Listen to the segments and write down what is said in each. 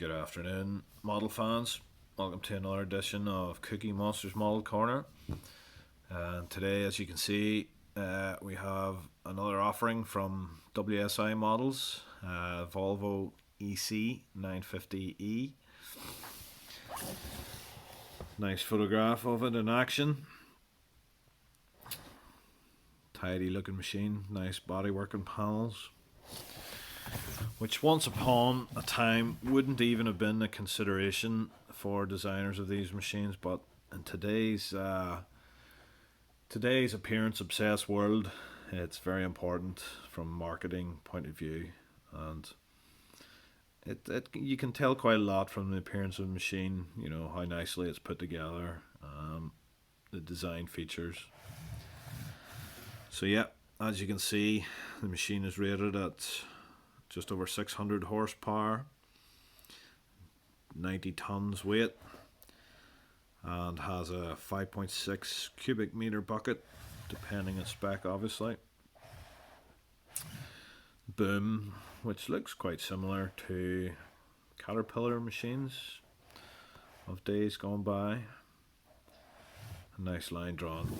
Good afternoon, model fans. Welcome to another edition of Cookie Monster's Model Corner. And today, as you can see, we have another offering from WSI models, Volvo ec950E. Nice photograph of it in action. Tidy looking machine, nice bodywork and panels, which once upon a time wouldn't even have been a consideration for designers of these machines, but in today's appearance obsessed world, it's very important from a marketing point of view, and you can tell quite a lot from the appearance of the machine, you know, how nicely it's put together, the design features. So yeah, as you can see, the machine is rated at just over 600 horsepower, 90 tons weight, and has a 5.6 cubic meter bucket, depending on spec obviously. Boom, which looks quite similar to Caterpillar machines of days gone by. A nice line drawn.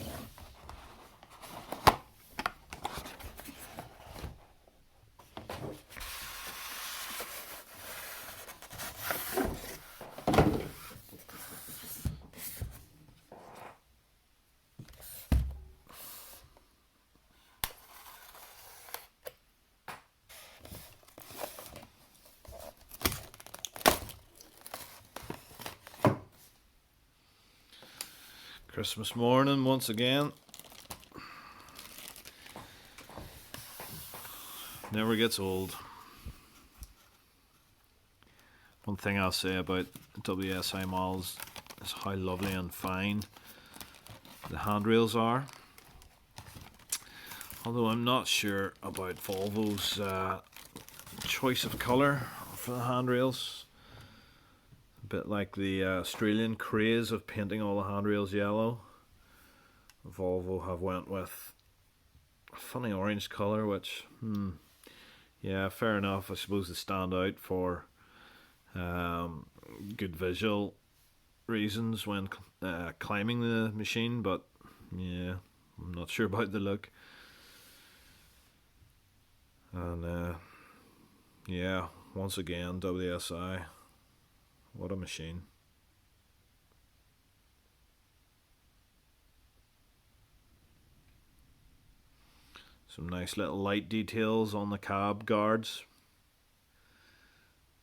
Christmas morning once again. Never gets old. One thing I'll say about WSI models is how lovely and fine the handrails are. Although I'm not sure about Volvo's choice of colour for the handrails. A bit like the Australian craze of painting all the handrails yellow. Volvo have went with a funny orange colour, which, yeah, fair enough. I suppose they stand out for good visual reasons when climbing the machine, but yeah, I'm not sure about the look. And yeah, once again, WSI. What a machine. Some nice little light details on the cab guards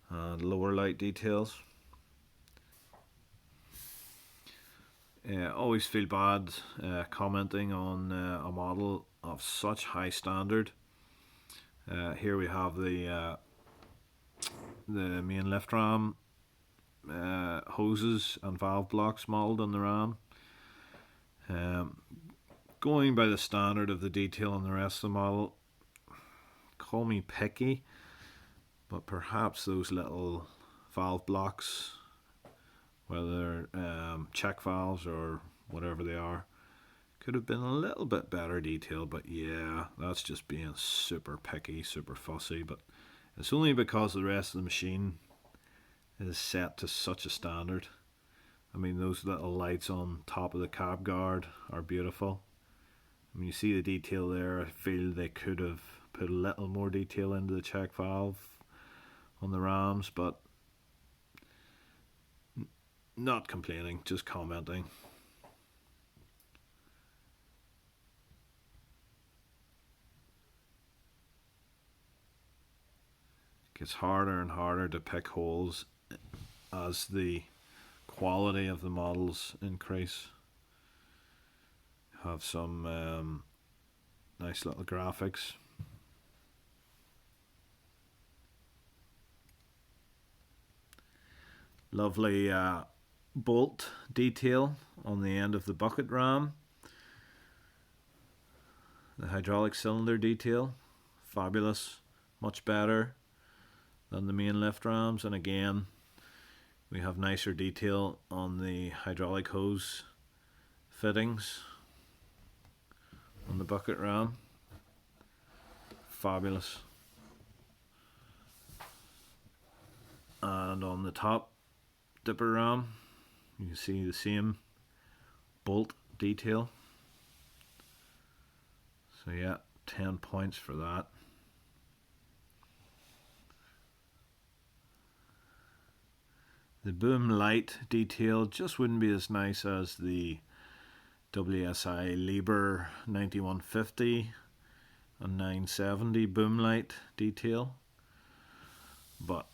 and lower light details. Always feel bad commenting on a model of such high standard. Here we have the main lift ram hoses and valve blocks modelled on the ram. Going by the standard of the detail on the rest of the model, call me picky, but perhaps those little valve blocks, whether check valves or whatever they are, could have been a little bit better detail. But yeah, that's just being super picky, super fussy. But it's only because the rest of the machine is set to such a standard. I mean, those little lights on top of the cab guard are beautiful. I mean, you see the detail there. I feel they could have put a little more detail into the check valve on the rams, but not complaining, just commenting. It gets harder and harder to pick holes as the quality of the models increase. Have some nice little graphics. Lovely bolt detail on the end of the bucket ram. The hydraulic cylinder detail, fabulous, much better than the main lift rams. And again, we have nicer detail on the hydraulic hose fittings on the bucket ram. Fabulous. And on the top dipper ram, you can see the same bolt detail. So yeah, 10 points for that. The boom light detail just wouldn't be as nice as the WSI Liebherr 9150 and 970 boom light detail, but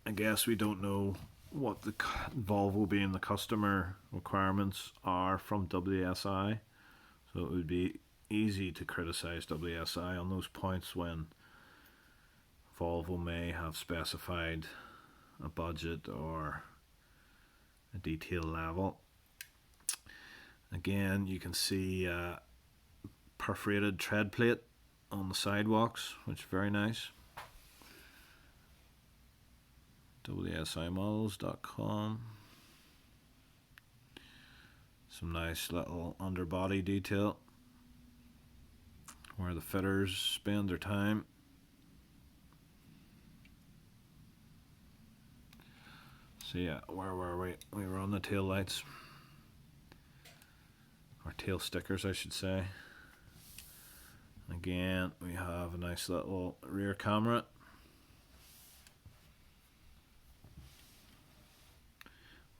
I guess we don't know what the Volvo, being the customer requirements, are from WSI, so it would be easy to criticize WSI on those points when Volvo may have specified a budget or a detail level. Again, you can see perforated tread plate on the sidewalks, which is very nice. WSImodels.com. Some nice little underbody detail where the fitters spend their time. So yeah, where were we? We were on the tail lights, or tail stickers I should say. Again, we have a nice little rear camera.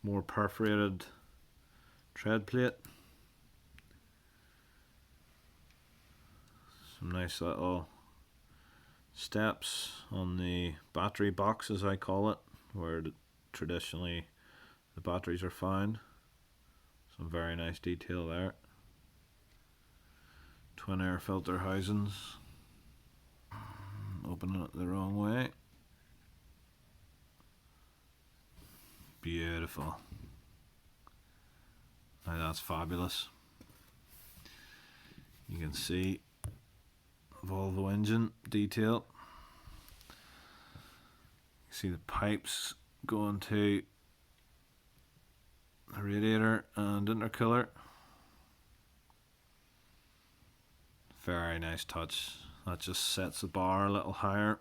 More perforated tread plate. Some nice little steps on the battery box, as I call it, where traditionally the batteries are found. Some very nice detail there. Twin air filter housings. Opening it the wrong way. Beautiful. Now that's fabulous. You can see Volvo engine detail. You see the pipes going to the radiator and intercooler. Very nice touch. That just sets the bar a little higher.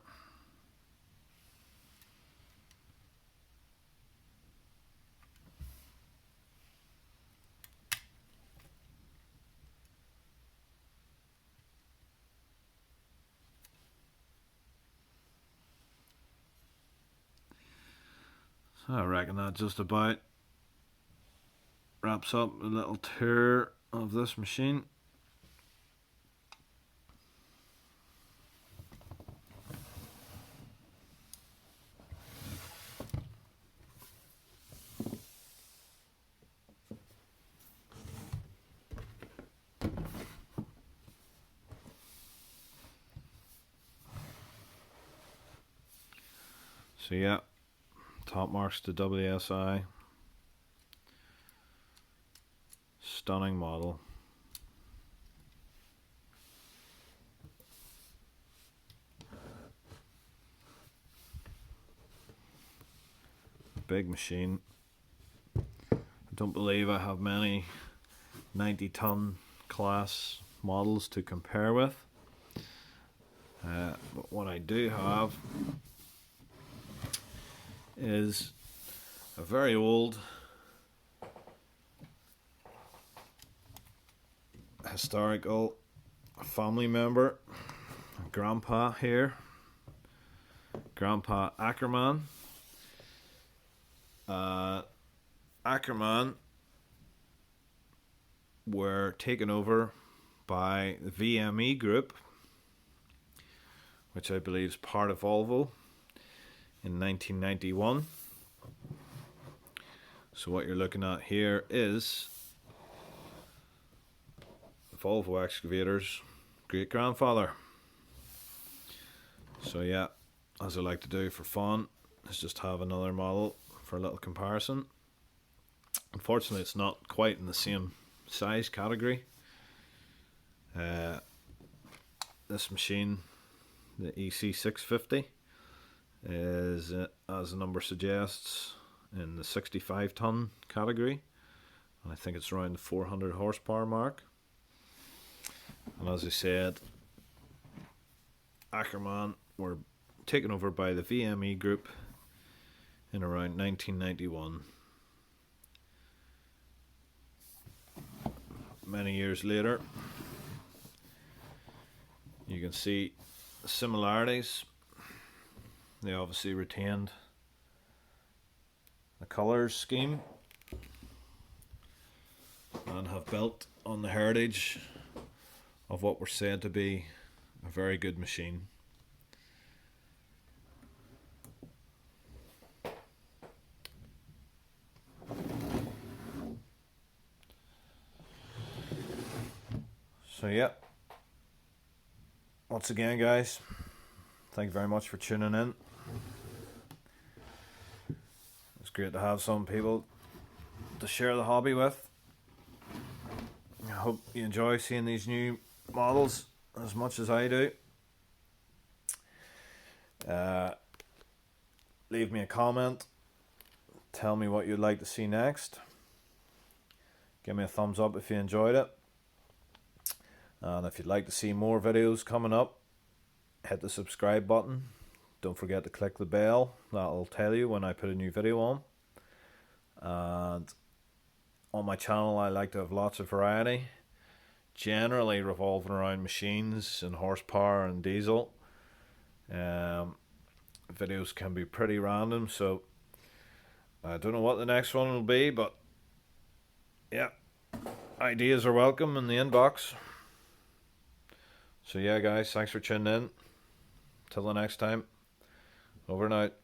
So I reckon that just about wraps up a little tour of this machine. So yeah, top marks to WSI. Stunning model. Big machine. I don't believe I have many 90-ton class models to compare with. But what I do have is a very old historical family member, Grandpa here, Grandpa Ackerman. Ackerman were taken over by the VME group, which I believe is part of Volvo, in 1991. So what you're looking at here is the Volvo excavator's great grandfather. So yeah, as I like to do for fun, let's just have another model for a little comparison. Unfortunately, it's not quite in the same size category. This machine, the ec650, is, as the number suggests, in the 65-ton category, and I think it's around the 400 horsepower mark. And as I said, Ackerman were taken over by the VME group in around 1991. Many years later, you can see the similarities. They obviously retained the colours scheme and have built on the heritage of what were said to be a very good machine. So yeah, once again guys, thank you very much for tuning in. It's great to have some people to share the hobby with. I hope you enjoy seeing these new models as much as I do. Leave me a comment, tell me what you'd like to see next, give me a thumbs up if you enjoyed it, and if you'd like to see more videos coming up, hit the subscribe button. Don't forget to click the bell, that'll tell you when I put a new video on. And on my channel I like to have lots of variety, generally revolving around machines and horsepower and diesel. Videos can be pretty random, so I don't know what the next one will be, but yeah, ideas are welcome in the inbox. So yeah guys, thanks for tuning in. Till the next time, over and out.